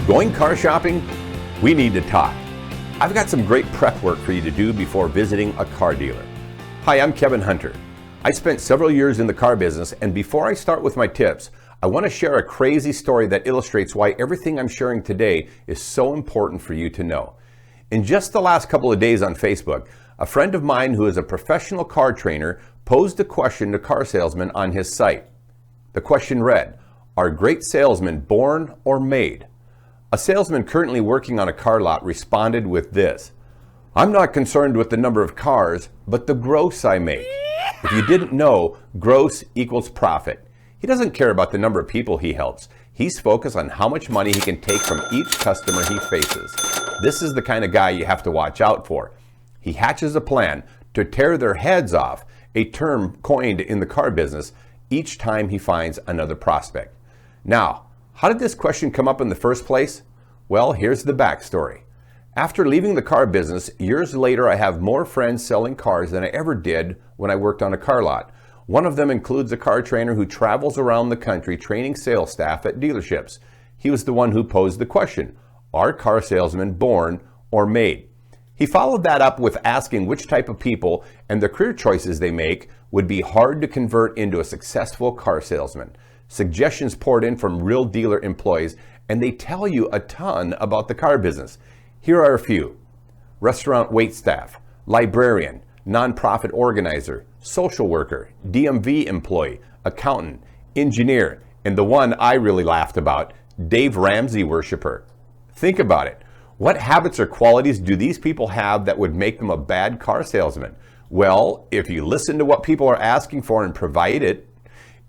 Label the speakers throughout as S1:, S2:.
S1: Going car shopping? We need to talk. I've got some great prep work for you to do before visiting a car dealer. Hi, I'm Kevin Hunter. I spent several years in the car business, and before I start with my tips, I want to share a crazy story that illustrates why everything I'm sharing today is so important for you to know. In just the last couple of days on Facebook, a friend of mine who is a professional car trainer posed a question to car salesmen on his site. The question read, "Are great salesmen born or made?" A salesman currently working on a car lot responded with this: "I'm not concerned with the number of cars, but the gross I make." If you didn't know, gross equals profit. He doesn't care about the number of people he helps. He's focused on how much money he can take from each customer he faces. This is the kind of guy you have to watch out for. He hatches a plan to tear their heads off, a term coined in the car business, each time he finds another prospect. Now, how did this question come up in the first place? Well, here's the backstory. After leaving the car business, years later I have more friends selling cars than I ever did when I worked on a car lot. One of them includes a car trainer who travels around the country training sales staff at dealerships. He was the one who posed the question, are car salesmen born or made? He followed that up with asking which type of people and the career choices they make would be hard to convert into a successful car salesman. Suggestions poured in from real dealer employees, and they tell you a ton about the car business. Here are a few: restaurant waitstaff, librarian, nonprofit organizer, social worker, DMV employee, accountant, engineer, and the one I really laughed about, Dave Ramsey worshiper. Think about it. What habits or qualities do these people have that would make them a bad car salesman? Well, if you listen to what people are asking for and provide it,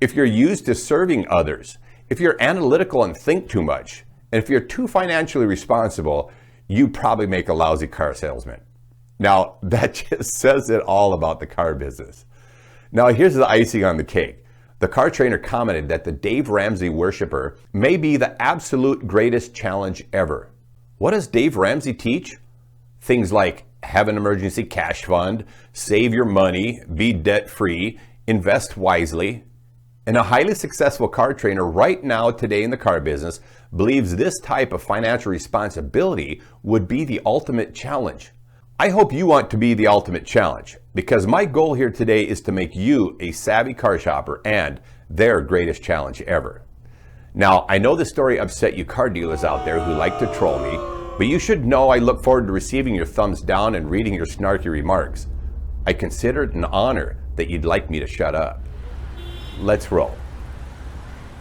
S1: if you're used to serving others, if you're analytical and think too much, and if you're too financially responsible, you probably make a lousy car salesman. Now, that just says it all about the car business. Now, here's the icing on the cake. The car trainer commented that the Dave Ramsey worshiper may be the absolute greatest challenge ever. What does Dave Ramsey teach? Things like have an emergency cash fund, save your money, be debt-free, invest wisely. And a highly successful car trainer right now today in the car business believes this type of financial responsibility would be the ultimate challenge. I hope you want to be the ultimate challenge, because my goal here today is to make you a savvy car shopper and their greatest challenge ever. Now, I know this story upset you car dealers out there who like to troll me, but you should know I look forward to receiving your thumbs down and reading your snarky remarks. I consider it an honor that you'd like me to shut up. Let's roll.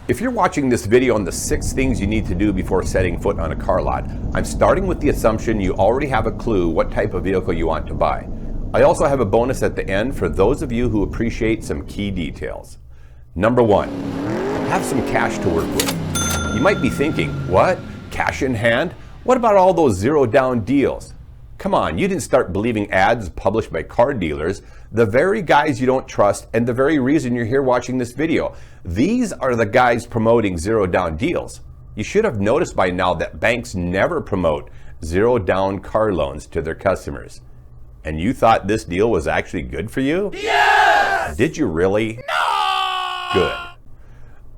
S1: If you're watching this video on the 6 things you need to do before setting foot on a car lot, I'm starting with the assumption you already have a clue what type of vehicle you want to buy. I also have a bonus at the end for those of you who appreciate some key details. Number 1, have some cash to work with. You might be thinking, what? Cash in hand? What about all those zero down deals? Come on, you didn't start believing ads published by car dealers, the very guys you don't trust and the very reason you're here watching this video. These are the guys promoting zero down deals. You should have noticed by now that banks never promote zero down car loans to their customers. And you thought this deal was actually good for you? Yes! Did you really? No! Good.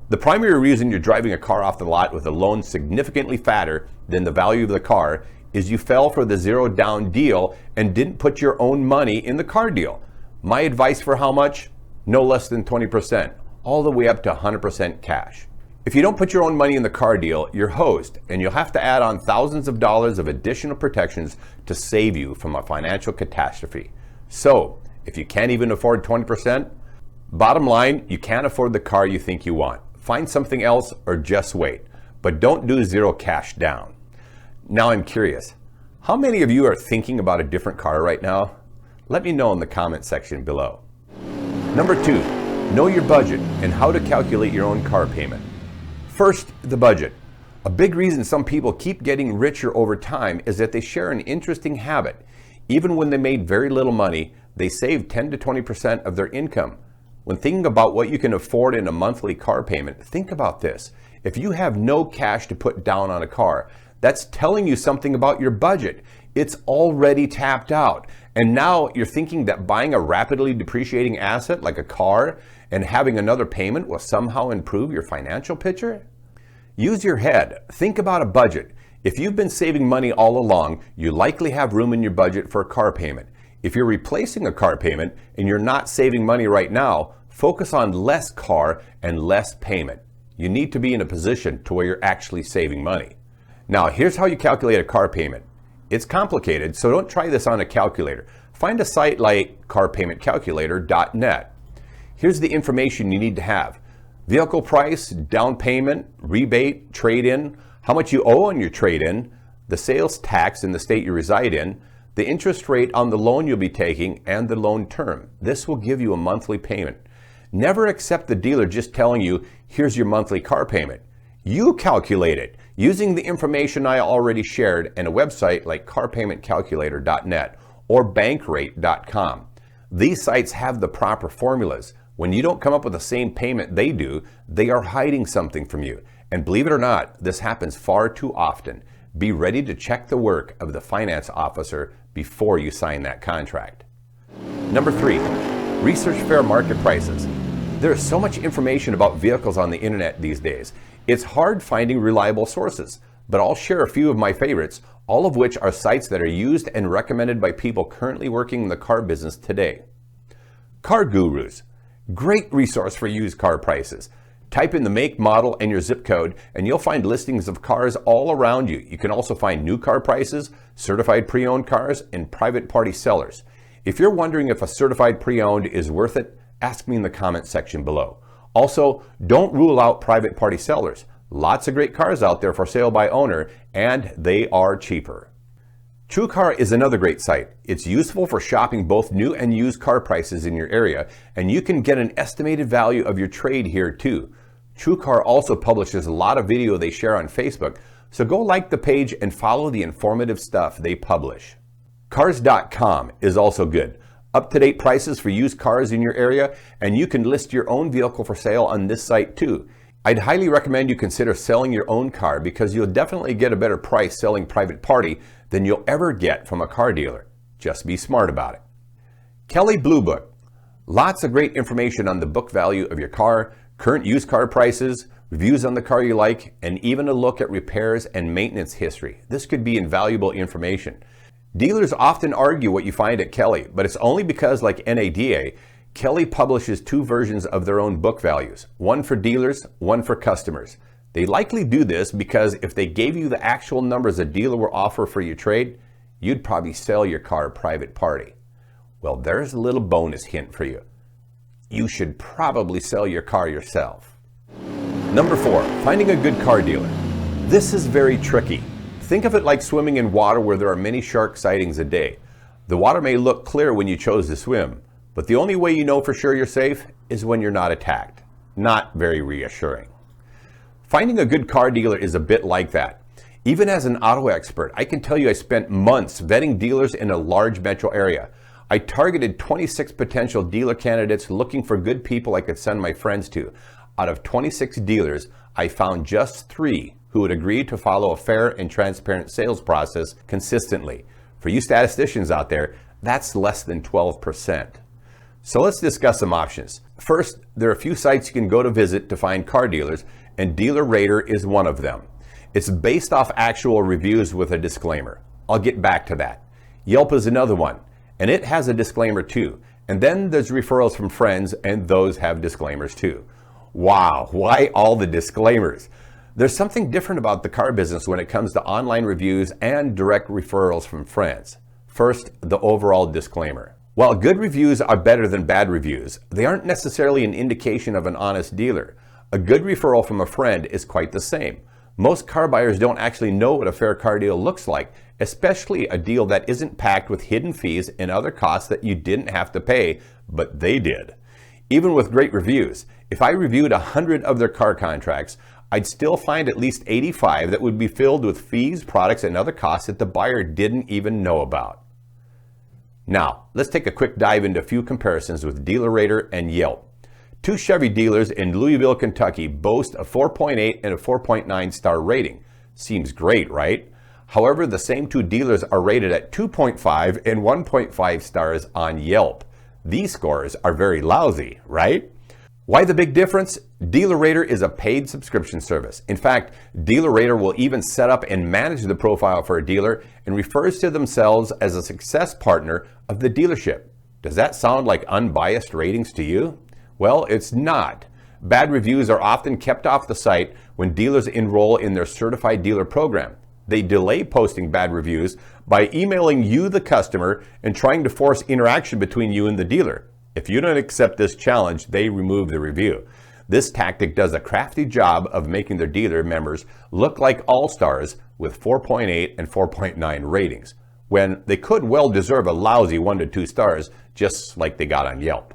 S1: The primary reason you're driving a car off the lot with a loan significantly fatter than the value of the car is you fell for the zero down deal and didn't put your own money in the car deal. My advice for how much? No less than 20%, all the way up to 100% cash. If you don't put your own money in the car deal, you're hosed, and you'll have to add on thousands of dollars of additional protections to save you from a financial catastrophe. So, if you can't even afford 20%, bottom line, you can't afford the car you think you want. Find something else or just wait, but don't do zero cash down. Now I'm curious, how many of you are thinking about a different car right now? Let me know in the comment section below. Number 2, know your budget and how to calculate your own car payment. First, the budget. A big reason some people keep getting richer over time is that they share an interesting habit. Even when they made very little money, they save 10 to 20% of their income. When thinking about what you can afford in a monthly car payment, think about this. If you have no cash to put down on a car, that's telling you something about your budget. It's already tapped out. And now you're thinking that buying a rapidly depreciating asset like a car and having another payment will somehow improve your financial picture? Use your head. Think about a budget. If you've been saving money all along, you likely have room in your budget for a car payment. If you're replacing a car payment and you're not saving money right now, focus on less car and less payment. You need to be in a position to where you're actually saving money. Now, here's how you calculate a car payment. It's complicated, so don't try this on a calculator. Find a site like carpaymentcalculator.net. Here's the information you need to have: vehicle price, down payment, rebate, trade-in, how much you owe on your trade-in, the sales tax in the state you reside in, the interest rate on the loan you'll be taking, and the loan term. This will give you a monthly payment. Never accept the dealer just telling you, here's your monthly car payment. You calculate it using the information I already shared and a website like carpaymentcalculator.net or bankrate.com. These sites have the proper formulas. When you don't come up with the same payment they do, they are hiding something from you. And believe it or not, this happens far too often. Be ready to check the work of the finance officer before you sign that contract. Number 3, research fair market prices. There is so much information about vehicles on the internet these days. It's hard finding reliable sources, but I'll share a few of my favorites, all of which are sites that are used and recommended by people currently working in the car business today. Car Gurus, great resource for used car prices. Type in the make, model, and your zip code, and you'll find listings of cars all around you. You can also find new car prices, certified pre-owned cars, and private party sellers. If you're wondering if a certified pre-owned is worth it, ask me in the comment section below. Also, don't rule out private party sellers. Lots of great cars out there for sale by owner, and they are cheaper. TrueCar is another great site. It's useful for shopping both new and used car prices in your area, and you can get an estimated value of your trade here too. TrueCar also publishes a lot of video they share on Facebook, so go like the page and follow the informative stuff they publish. Cars.com is also good. Up-to-date prices for used cars in your area, and you can list your own vehicle for sale on this site too. I'd highly recommend you consider selling your own car because you'll definitely get a better price selling private party than you'll ever get from a car dealer. Just be smart about it. Kelley Blue Book. Lots of great information on the book value of your car, current used car prices, reviews on the car you like, and even a look at repairs and maintenance history. This could be invaluable information. Dealers often argue what you find at Kelley, but it's only because, like NADA, Kelley publishes 2 versions of their own book values, one for dealers, one for customers. They likely do this because if they gave you the actual numbers a dealer will offer for your trade, you'd probably sell your car private party. Well, there's a little bonus hint for you. You should probably sell your car yourself. Number 4, finding a good car dealer. This is very tricky. Think of it like swimming in water where there are many shark sightings a day. The water may look clear when you chose to swim, but the only way you know for sure you're safe is when you're not attacked. Not very reassuring. Finding a good car dealer is a bit like that. Even as an auto expert, I can tell you I spent months vetting dealers in a large metro area. I targeted 26 potential dealer candidates looking for good people I could send my friends to. Out of 26 dealers, I found just 3 who would agree to follow a fair and transparent sales process consistently. For you statisticians out there, that's less than 12%. So let's discuss some options. First, there are a few sites you can go to visit to find car dealers, and Dealer Rater is one of them. It's based off actual reviews with a disclaimer. I'll get back to that. Yelp is another one, and it has a disclaimer too. And then there's referrals from friends, and those have disclaimers too. Wow, why all the disclaimers? There's something different about the car business when it comes to online reviews and direct referrals from friends. First, the overall disclaimer. While good reviews are better than bad reviews, they aren't necessarily an indication of an honest dealer. A good referral from a friend is quite the same. Most car buyers don't actually know what a fair car deal looks like, especially a deal that isn't packed with hidden fees and other costs that you didn't have to pay, but they did. Even with great reviews, if I reviewed 100 of their car contracts, I'd still find at least 85 that would be filled with fees, products, and other costs that the buyer didn't even know about. Now, let's take a quick dive into a few comparisons with Dealer Rater and Yelp. 2 Chevy dealers in Louisville, Kentucky boast a 4.8 and a 4.9 star rating. Seems great, right? However, the same 2 dealers are rated at 2.5 and 1.5 stars on Yelp. These scores are very lousy, right? Why the big difference? DealerRater is a paid subscription service. In fact, DealerRater will even set up and manage the profile for a dealer and refers to themselves as a success partner of the dealership. Does that sound like unbiased ratings to you? Well, it's not. Bad reviews are often kept off the site when dealers enroll in their certified dealer program. They delay posting bad reviews by emailing you, the customer, and trying to force interaction between you and the dealer. If you don't accept this challenge, they remove the review. This tactic does a crafty job of making their dealer members look like all-stars with 4.8 and 4.9 ratings, when they could well deserve a lousy 1 to 2 stars, just like they got on Yelp.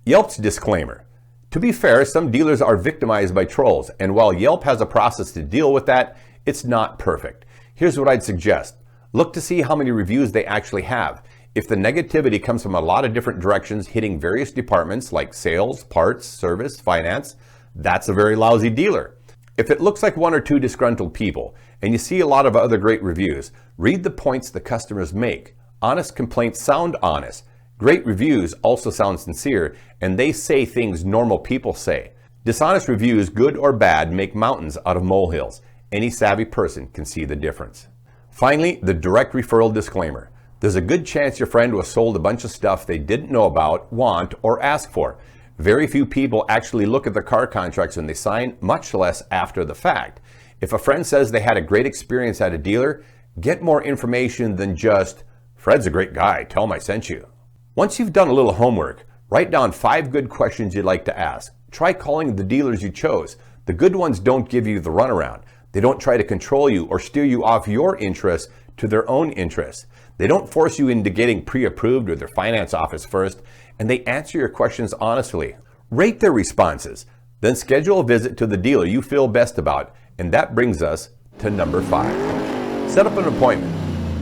S1: Yelp's disclaimer. To be fair, some dealers are victimized by trolls, and while Yelp has a process to deal with that, it's not perfect. Here's what I'd suggest. Look to see how many reviews they actually have. If the negativity comes from a lot of different directions hitting various departments like sales, parts, service, finance, that's a very lousy dealer. If it looks like 1 or 2 disgruntled people and you see a lot of other great reviews, read the points the customers make. Honest complaints sound honest. Great reviews also sound sincere, and they say things normal people say. Dishonest reviews, good or bad, make mountains out of molehills. Any savvy person can see the difference. Finally, the direct referral disclaimer. There's a good chance your friend was sold a bunch of stuff they didn't know about, want, or ask for. Very few people actually look at the car contracts when they sign, much less after the fact. If a friend says they had a great experience at a dealer, get more information than just, "Fred's a great guy, tell him I sent you." Once you've done a little homework, write down 5 good questions you'd like to ask. Try calling the dealers you chose. The good ones don't give you the runaround. They don't try to control you or steer you off your interests to their own interests. They don't force you into getting pre-approved with their finance office first, and they answer your questions honestly. Rate their responses, then schedule a visit to the dealer you feel best about, and that brings us to number 5. Set up an appointment.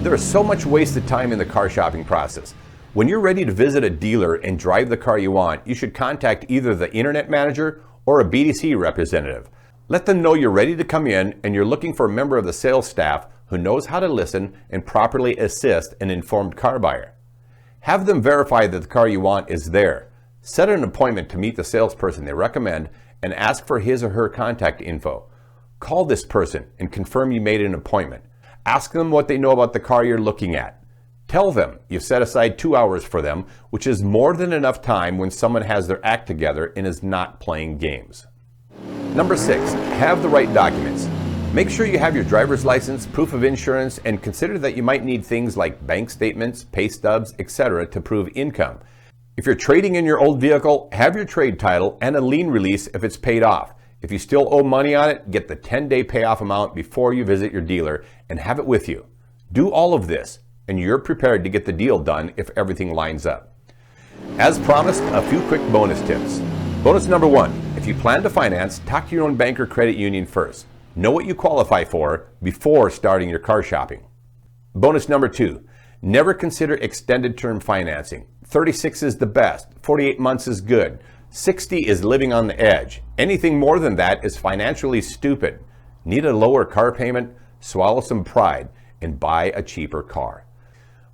S1: There is so much wasted time in the car shopping process. When you're ready to visit a dealer and drive the car you want, you should contact either the internet manager or a BDC representative. Let them know you're ready to come in and you're looking for a member of the sales staff who knows how to listen and properly assist an informed car buyer. Have them verify that the car you want is there. Set an appointment to meet the salesperson they recommend and ask for his or her contact info. Call this person and confirm you made an appointment. Ask them what they know about the car you're looking at. Tell them you've set aside 2 hours for them, which is more than enough time when someone has their act together and is not playing games. Number 6, have the right documents. Make sure you have your driver's license, proof of insurance, and consider that you might need things like bank statements, pay stubs, etc. to prove income. If you're trading in your old vehicle, have your trade title and a lien release if it's paid off. If you still owe money on it, get the 10-day payoff amount before you visit your dealer and have it with you. Do all of this, and you're prepared to get the deal done if everything lines up. As promised, a few quick bonus tips. Bonus number 1, if you plan to finance, talk to your own bank or credit union first. Know what you qualify for before starting your car shopping. Bonus number 2, never consider extended term financing. 36 is the best, 48 months is good, 60 is living on the edge. Anything more than that is financially stupid. Need a lower car payment? Swallow some pride and buy a cheaper car.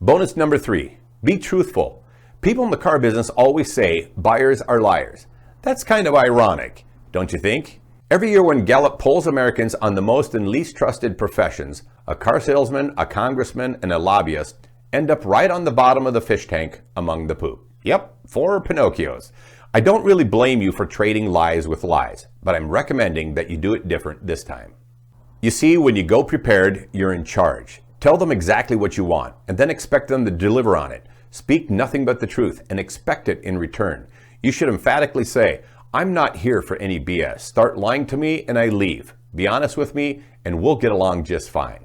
S1: Bonus number 3, be truthful. People in the car business always say buyers are liars. That's kind of ironic, don't you think? Every year when Gallup polls Americans on the most and least trusted professions, a car salesman, a congressman, and a lobbyist end up right on the bottom of the fish tank among the poop. Yep, 4 Pinocchios. I don't really blame you for trading lies with lies, but I'm recommending that you do it different this time. You see, when you go prepared, you're in charge. Tell them exactly what you want, and then expect them to deliver on it. Speak nothing but the truth and expect it in return. You should emphatically say, "I'm not here for any BS. Start lying to me and I leave. Be honest with me and we'll get along just fine."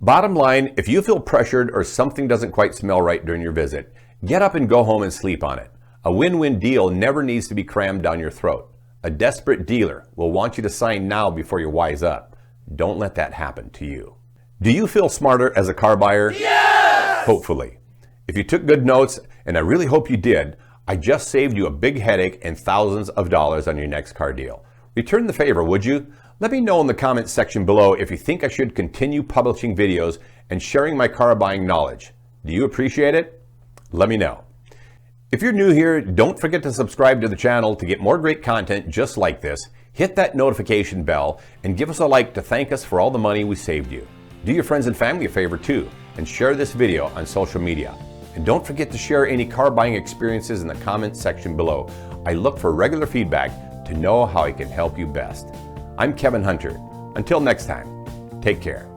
S1: Bottom line, if you feel pressured or something doesn't quite smell right during your visit, get up and go home and sleep on it. A win-win deal never needs to be crammed down your throat. A desperate dealer will want you to sign now before you wise up. Don't let that happen to you. Do you feel smarter as a car buyer? Yes! Hopefully. If you took good notes, and I really hope you did, I just saved you a big headache and thousands of dollars on your next car deal. Return the favor, would you? Let me know in the comments section below if you think I should continue publishing videos and sharing my car buying knowledge. Do you appreciate it? Let me know. If you're new here, don't forget to subscribe to the channel to get more great content just like this. Hit that notification bell and give us a like to thank us for all the money we saved you. Do your friends and family a favor too, and share this video on social media. And don't forget to share any car buying experiences in the comments section below. I look for regular feedback to know how I can help you best. I'm Kevin Hunter. Until next time, take care.